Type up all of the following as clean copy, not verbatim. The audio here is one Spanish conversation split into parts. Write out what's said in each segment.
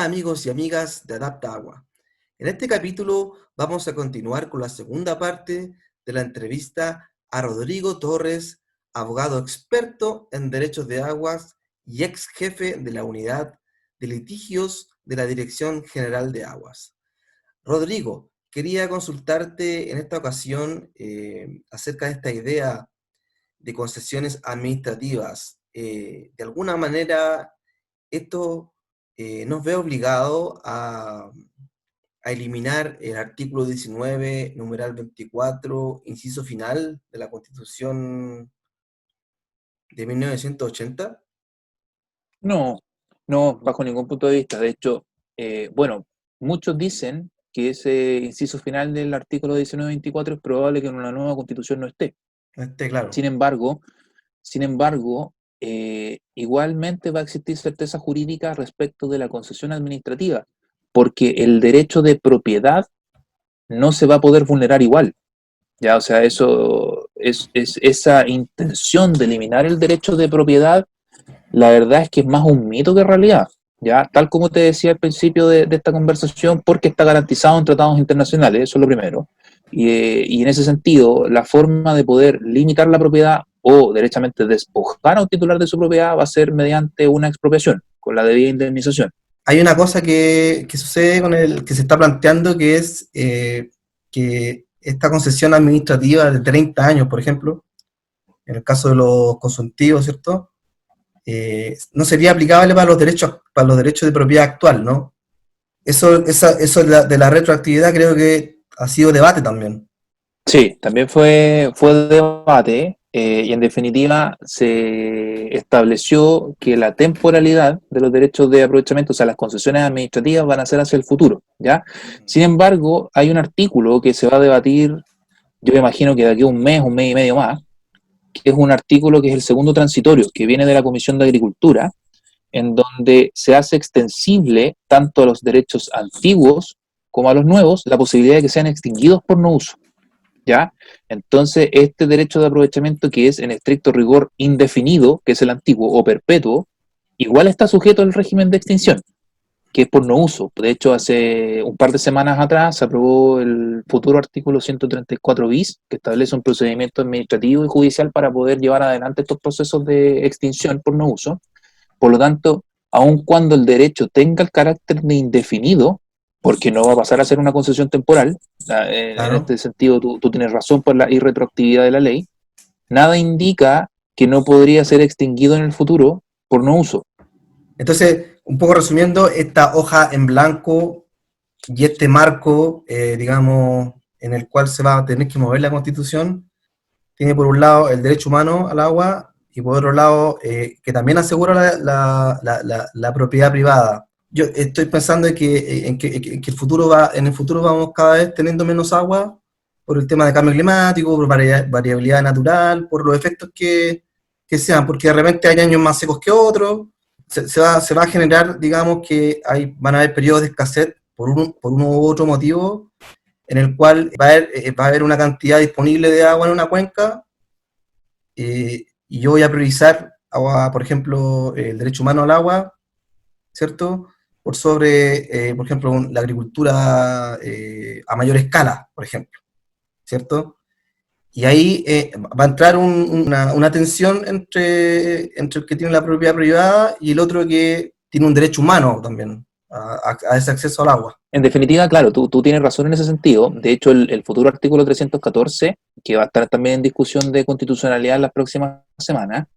Hola amigos y amigas de Adapta Agua. En este capítulo vamos a continuar con la segunda parte de la entrevista a Rodrigo Torres, abogado experto en derechos de aguas y ex jefe de la unidad de litigios de la Dirección General de Aguas. Rodrigo, quería consultarte en esta ocasión acerca de esta idea de concesiones administrativas. De alguna manera, esto nos ve obligado a eliminar el artículo 19, numeral 24, inciso final de la Constitución de 1980. No, no, bajo ningún punto de vista. De hecho, bueno, muchos dicen que ese inciso final del artículo 1924 es probable que en una nueva constitución no esté. Este, claro. Sin embargo, igualmente va a existir certeza jurídica respecto de la concesión administrativa, porque el derecho de propiedad no se va a poder vulnerar igual. Ya, o sea, eso es esa intención de eliminar el derecho de propiedad. La verdad es que es más un mito que realidad, ¿ya? Tal como te decía al principio de esta conversación, porque está garantizado en tratados internacionales, eso es lo primero. Y en ese sentido, la forma de poder limitar la propiedad o derechamente despojar a un titular de su propiedad va a ser mediante una expropiación, con la debida indemnización. Hay una cosa que sucede con el que se está planteando, que es que esta concesión administrativa de 30 años, por ejemplo, en el caso de los consuntivos, ¿cierto? No sería aplicable para los derechos de propiedad actual, ¿no? Eso de la retroactividad creo que ha sido debate también. Sí, también fue debate y en definitiva se estableció que la temporalidad de los derechos de aprovechamiento, o sea, las concesiones administrativas van a ser hacia el futuro, ¿ya? Sin embargo, hay un artículo que se va a debatir, yo me imagino que de aquí a un mes y medio más, que es un artículo que es el segundo transitorio, que viene de la Comisión de Agricultura, en donde se hace extensible tanto a los derechos antiguos como a los nuevos la posibilidad de que sean extinguidos por no uso. ¿Ya? Entonces, este derecho de aprovechamiento que es en estricto rigor indefinido, que es el antiguo, o perpetuo, igual está sujeto al régimen de extinción, que es por no uso. De hecho, hace un par de semanas atrás se aprobó el futuro artículo 134 bis, que establece un procedimiento administrativo y judicial para poder llevar adelante estos procesos de extinción por no uso. Por lo tanto, aun cuando el derecho tenga el carácter de indefinido, porque no va a pasar a ser una concesión temporal, en Claro. este sentido tú tienes razón por la irretroactividad de la ley, nada indica que no podría ser extinguido en el futuro por no uso. Entonces, un poco resumiendo, esta hoja en blanco y este marco, digamos, en el cual se va a tener que mover la Constitución, tiene por un lado el derecho humano al agua y por otro lado que también asegura la propiedad privada. Yo estoy pensando en que en el futuro vamos cada vez teniendo menos agua por el tema de cambio climático, por variabilidad natural, por los efectos que sean, porque de repente hay años más secos que otros, se va a generar, digamos, que van a haber periodos de escasez por uno u otro motivo, en el cual va a haber una cantidad disponible de agua en una cuenca, y yo voy a priorizar, agua, por ejemplo, el derecho humano al agua, ¿cierto? Por sobre, por ejemplo, la agricultura a mayor escala, por ejemplo, ¿cierto? Y ahí va a entrar una tensión entre el que tiene la propiedad privada y el otro que tiene un derecho humano también a ese acceso al agua. En definitiva, claro, tú tienes razón en ese sentido. De hecho, el futuro artículo 314, que va a estar también en discusión de constitucionalidad en las próximas semanas,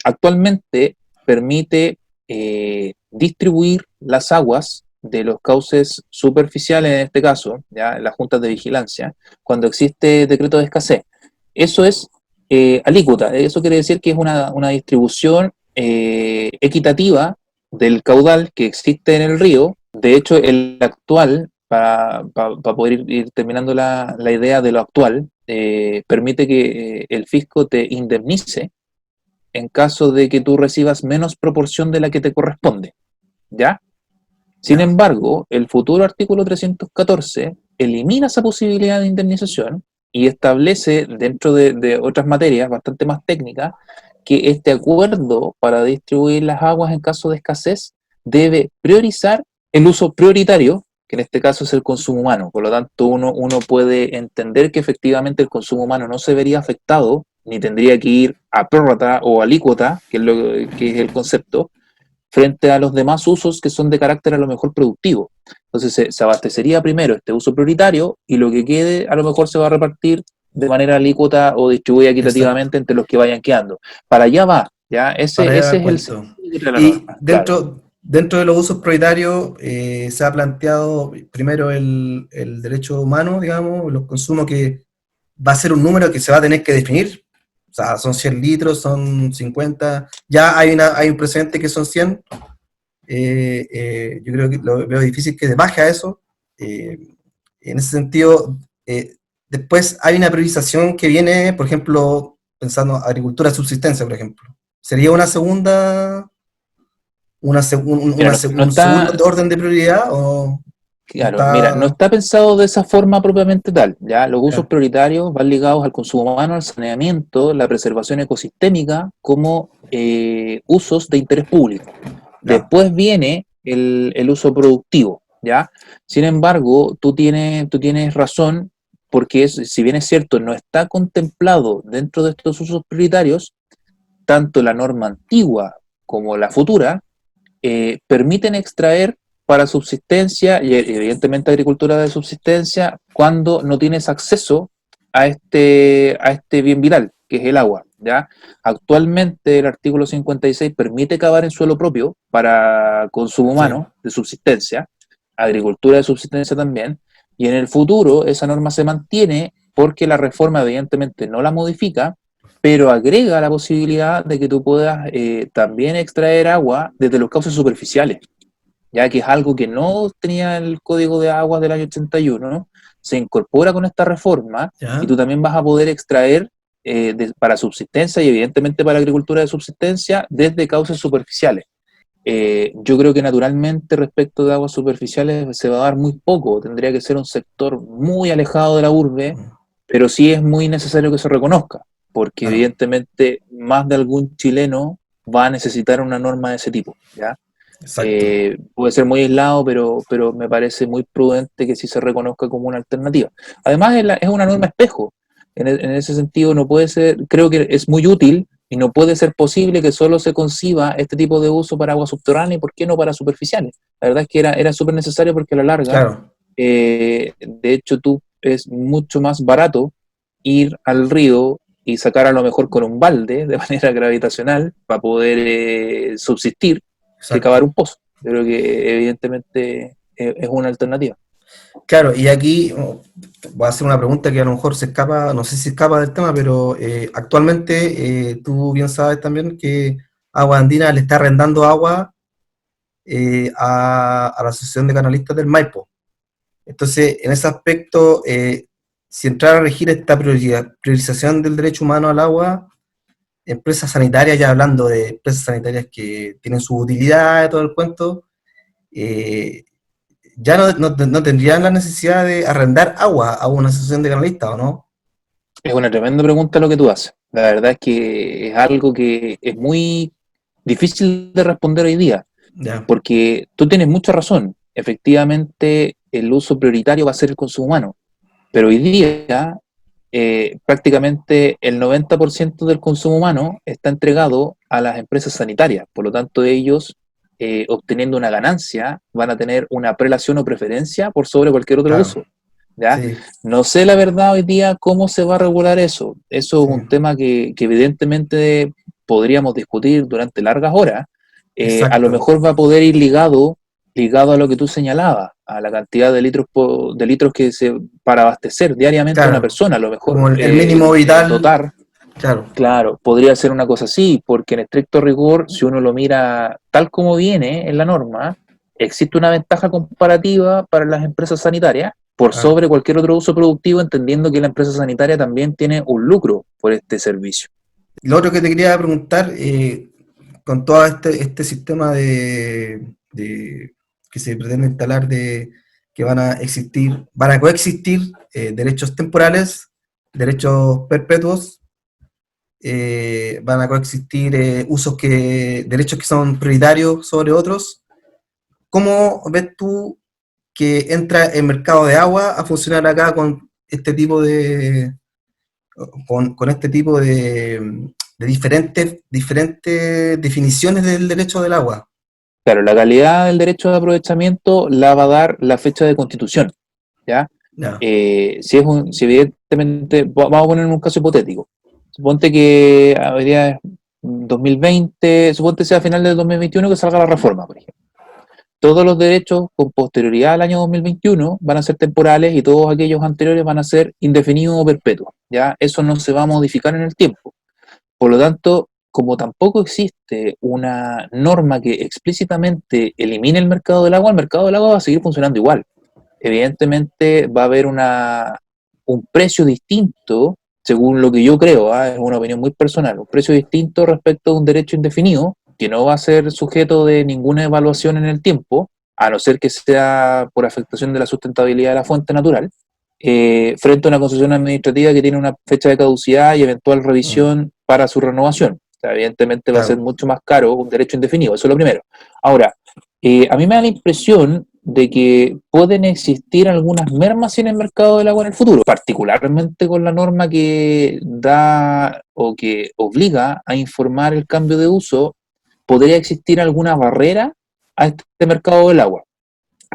actualmente permite distribuir las aguas de los cauces superficiales, en este caso, ya en las juntas de vigilancia, cuando existe decreto de escasez. Eso es alícuota, eso quiere decir que es una distribución equitativa del caudal que existe en el río. De hecho, el actual, para poder ir terminando la idea de lo actual, permite que el fisco te indemnice en caso de que tú recibas menos proporción de la que te corresponde, ¿ya? Sin ¿Ya? embargo, el futuro artículo 314 elimina esa posibilidad de indemnización y establece, dentro de otras materias bastante más técnicas, que este acuerdo para distribuir las aguas en caso de escasez debe priorizar el uso prioritario, que en este caso es el consumo humano. Por lo tanto, uno puede entender que efectivamente el consumo humano no se vería afectado, ni tendría que ir a prórrata o alícuota, que es el concepto, frente a los demás usos que son de carácter a lo mejor productivo. Entonces se abastecería primero este uso prioritario y lo que quede a lo mejor se va a repartir de manera alícuota o distribuida Exacto. equitativamente entre los que vayan quedando. Para allá va, ¿ya? Para allá va Ese el es el cuento. sentido de la Y norma, claro. dentro de los usos prioritarios se ha planteado primero el derecho humano, digamos, los consumos que va a ser un número que se va a tener que definir. O sea, son 100 litros, son 50. Ya hay un precedente que son 100. Yo creo que lo veo difícil que baje a eso. Eh, en ese sentido, después hay una priorización que viene, por ejemplo, pensando agricultura de subsistencia, por ejemplo. ¿Sería una segunda, Mira, no un segundo está, orden de prioridad o claro, mira, no está? está pensado de esa forma propiamente tal, ¿ya? Los usos Ya, prioritarios van ligados al consumo humano, al saneamiento, la preservación ecosistémica como usos de interés público. ya, Después viene el uso productivo, ¿ya? Sin embargo, tú tienes razón, porque si bien es cierto, no está contemplado dentro de estos usos prioritarios, tanto la norma antigua como la futura permiten extraer para subsistencia y evidentemente agricultura de subsistencia cuando no tienes acceso a este bien vital, que es el agua. ¿Ya? Actualmente el artículo 56 permite cavar en suelo propio para consumo sí, humano de subsistencia, agricultura de subsistencia también, y en el futuro esa norma se mantiene porque la reforma evidentemente no la modifica, pero agrega la posibilidad de que tú puedas también extraer agua desde los cauces superficiales, ya que es algo que no tenía el Código de Aguas del año 81, ¿no? Se incorpora con esta reforma y ya, tú también vas a poder extraer para subsistencia y evidentemente para agricultura de subsistencia desde cauces superficiales. Yo creo que naturalmente respecto de aguas superficiales se va a dar muy poco, tendría que ser un sector muy alejado de la urbe, pero sí es muy necesario que se reconozca, porque claro, evidentemente más de algún chileno va a necesitar una norma de ese tipo, ¿ya? exacto. Puede ser muy aislado, pero me parece muy prudente que sí se reconozca como una alternativa. Además, es una norma espejo. En ese sentido, no puede ser, creo que es muy útil y no puede ser posible que solo se conciba este tipo de uso para aguas subterráneas y por qué no para superficiales. La verdad es que era súper necesario porque a la larga, Claro, de hecho, es mucho más barato ir al río y sacar a lo mejor con un balde de manera gravitacional para poder subsistir que cavar exacto. un pozo. Yo creo que evidentemente es una alternativa. Claro, y aquí voy a hacer una pregunta que a lo mejor se escapa, no sé si escapa del tema, pero actualmente tú bien sabes también que Agua Andina le está arrendando agua a la Asociación de Canalistas del Maipo. Entonces, en ese aspecto, si entrara a regir esta priorización del derecho humano al agua, empresas sanitarias, ya hablando de empresas sanitarias que tienen su utilidad, todo el cuento, eh, ya no tendrían la necesidad de arrendar agua a una asociación de canalistas, ¿o no? Es una tremenda pregunta lo que tú haces. La verdad es que es algo que es muy difícil de responder hoy día, Ya, porque tú tienes mucha razón. Efectivamente, el uso prioritario va a ser el consumo humano, pero hoy día prácticamente el 90% del consumo humano está entregado a las empresas sanitarias. Por lo tanto, ellos, obteniendo una ganancia, van a tener una prelación o preferencia por sobre cualquier otro claro, uso. ¿Ya? sí, No sé la verdad hoy día cómo se va a regular eso. Eso es sí, un tema que evidentemente podríamos discutir durante largas horas. A lo exacto, mejor va a poder ir ligado a lo que tú señalabas, a la cantidad de litros, de litros para abastecer diariamente a una claro, persona. A lo mejor como el mínimo vital, dotar, claro, claro, podría ser una cosa así, porque en estricto rigor, si uno lo mira tal como viene en la norma, existe una ventaja comparativa para las empresas sanitarias por claro. sobre cualquier otro uso productivo, entendiendo que la empresa sanitaria también tiene un lucro por este servicio. Lo otro que te quería preguntar, con todo este sistema que se pretende instalar de que van a coexistir derechos temporales, derechos perpetuos, van a coexistir derechos que son prioritarios sobre otros. ¿cómo ves tú que entra el mercado de agua a funcionar acá con este tipo de, con este tipo de diferentes definiciones del derecho del agua? Claro, la calidad del derecho de aprovechamiento la va a dar la fecha de constitución, ¿ya? Ya, Si evidentemente, vamos a poner un caso hipotético. Suponte que hoy día es 2020, suponte sea a final del 2021 que salga la reforma, por ejemplo. Todos los derechos con posterioridad al año 2021 van a ser temporales y todos aquellos anteriores van a ser indefinidos o perpetuos, ¿ya? Eso no se va a modificar en el tiempo. Por lo tanto, como tampoco existe una norma que explícitamente elimine el mercado del agua va a seguir funcionando igual. Evidentemente va a haber un precio distinto, según lo que yo creo, es una opinión muy personal, un precio distinto respecto a un derecho indefinido, que no va a ser sujeto de ninguna evaluación en el tiempo, a no ser que sea por afectación de la sustentabilidad de la fuente natural, frente a una concesión administrativa que tiene una fecha de caducidad y eventual revisión para su renovación. O sea, evidentemente va a ser claro. mucho más caro un derecho indefinido, eso es lo primero. Ahora, a mí me da la impresión de que pueden existir algunas mermas en el mercado del agua en el futuro, particularmente con la norma que da o que obliga a informar el cambio de uso, podría existir alguna barrera a este mercado del agua.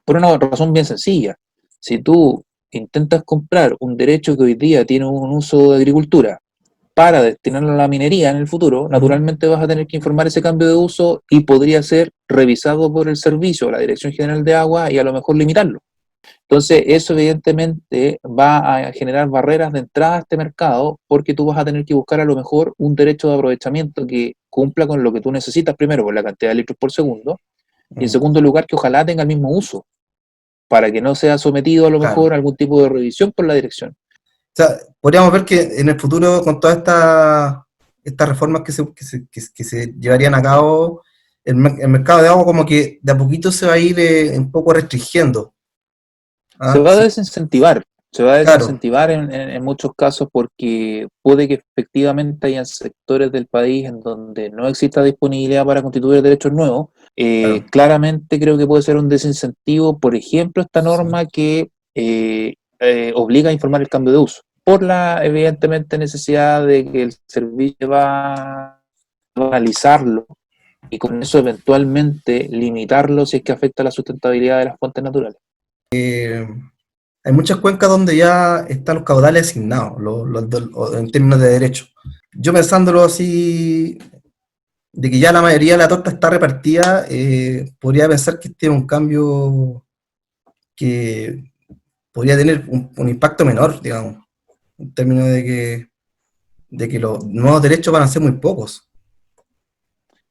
Por una razón bien sencilla. Si tú intentas comprar un derecho que hoy día tiene un uso de agricultura para destinarlo a la minería en el futuro, Ujú. naturalmente vas a tener que informar ese cambio de uso y podría ser revisado por el servicio, la Dirección General de Agua, y a lo mejor limitarlo. Entonces, eso evidentemente va a generar barreras de entrada a este mercado porque tú vas a tener que buscar a lo mejor un derecho de aprovechamiento que cumpla con lo que tú necesitas, primero por la cantidad de litros por segundo, y en Mm, segundo lugar que ojalá tenga el mismo uso, para que no sea sometido a lo mejor claro. a algún tipo de revisión por la dirección. O sea, podríamos ver que en el futuro, con todas estas reformas que se llevarían a cabo, el mercado de agua como que de a poquito se va a ir un poco restringiendo. Se ¿Ah? va a Sí, desincentivar, se va a claro. desincentivar en muchos casos porque puede que efectivamente hayan sectores del país en donde no exista disponibilidad para constituir derechos nuevos. Claro, Claramente creo que puede ser un desincentivo, por ejemplo, esta sí. norma que obliga a informar el cambio de uso, por la evidentemente necesidad de que el servicio va a analizarlo y con eso eventualmente limitarlo si es que afecta la sustentabilidad de las fuentes naturales. Hay muchas cuencas donde ya están los caudales asignados, en términos de derecho. Yo pensándolo así, de que ya la mayoría de la torta está repartida, podría pensar que este es un cambio que podría tener un impacto menor, digamos, en términos de que los nuevos derechos van a ser muy pocos.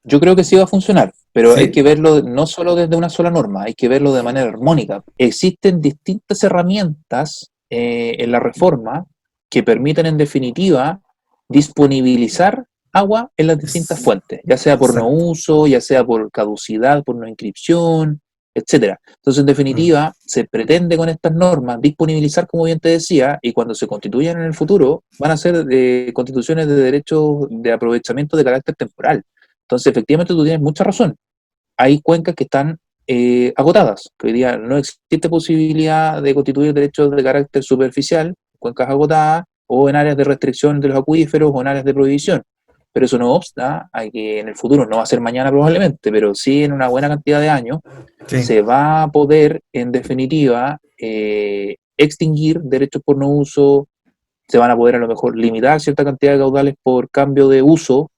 Yo creo que sí va a funcionar, pero hay que ¿Sí? verlo no solo desde una sola norma, hay que verlo de manera armónica. Existen distintas herramientas en la reforma que permiten en definitiva disponibilizar agua en las distintas Es- fuentes, ya sea por no exacto. uso, ya sea por caducidad, por no inscripción, etcétera. Entonces, en Mm, definitiva, se pretende con estas normas disponibilizar, como bien te decía, y cuando se constituyan en el futuro, van a ser constituciones de derechos de aprovechamiento de carácter temporal. Entonces, efectivamente, tú tienes mucha razón. Hay cuencas que están agotadas, que hoy día no existe posibilidad de constituir derechos de carácter superficial, cuencas agotadas, o en áreas de restricción de los acuíferos o en áreas de prohibición. Pero eso no obsta a que en el futuro, no va a ser mañana probablemente, pero sí en una buena cantidad de años, sí, se va a poder, en definitiva, extinguir derechos por no uso, se van a poder a lo mejor limitar cierta cantidad de caudales por cambio de uso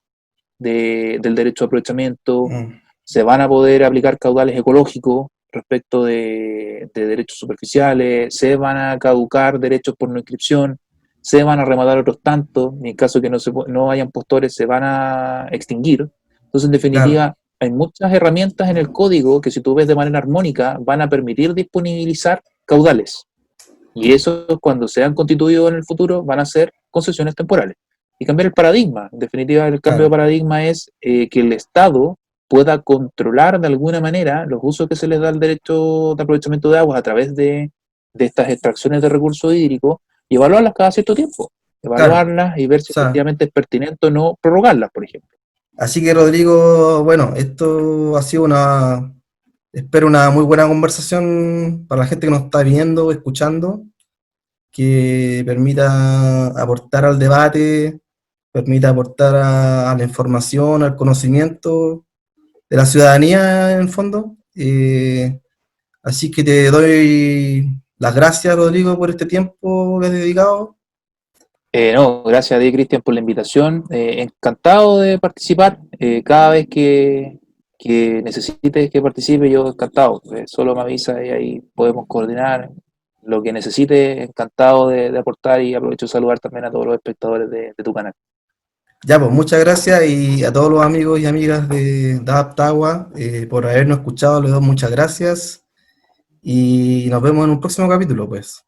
del derecho de aprovechamiento, mm, se van a poder aplicar caudales ecológicos respecto de derechos superficiales, se van a caducar derechos por no inscripción, se van a rematar otros tantos, en caso que no hayan postores se van a extinguir. Entonces, en claro, definitiva, hay muchas herramientas en el código que si tú ves de manera armónica van a permitir disponibilizar caudales. Y eso cuando sean constituidos en el futuro van a ser concesiones temporales. Y cambiar el paradigma. En definitiva, el cambio de claro, paradigma es que el Estado pueda controlar de alguna manera los usos que se les da al derecho de aprovechamiento de aguas a través de estas extracciones de recursos hídricos y evaluarlas cada cierto tiempo. claro. Evaluarlas y ver O si sea, efectivamente es pertinente o no prorrogarlas, por ejemplo. así que Rodrigo, bueno, esto ha sido una espero una muy buena conversación para la gente que nos está viendo, escuchando, que permita aportar al debate, permita aportar a la información, al conocimiento de la ciudadanía en el fondo. Así que te doy las gracias, Rodrigo, por este tiempo que has dedicado. No, gracias a ti, Cristian, por la invitación. Encantado de participar. Cada vez que necesites que participe, yo encantado. Solo me avisa y ahí podemos coordinar lo que necesites. Encantado de aportar y aprovecho de saludar también a todos los espectadores de tu canal. Ya, pues muchas gracias y a todos los amigos y amigas de Adaptagua por habernos escuchado, les doy muchas gracias y nos vemos en un próximo capítulo, pues.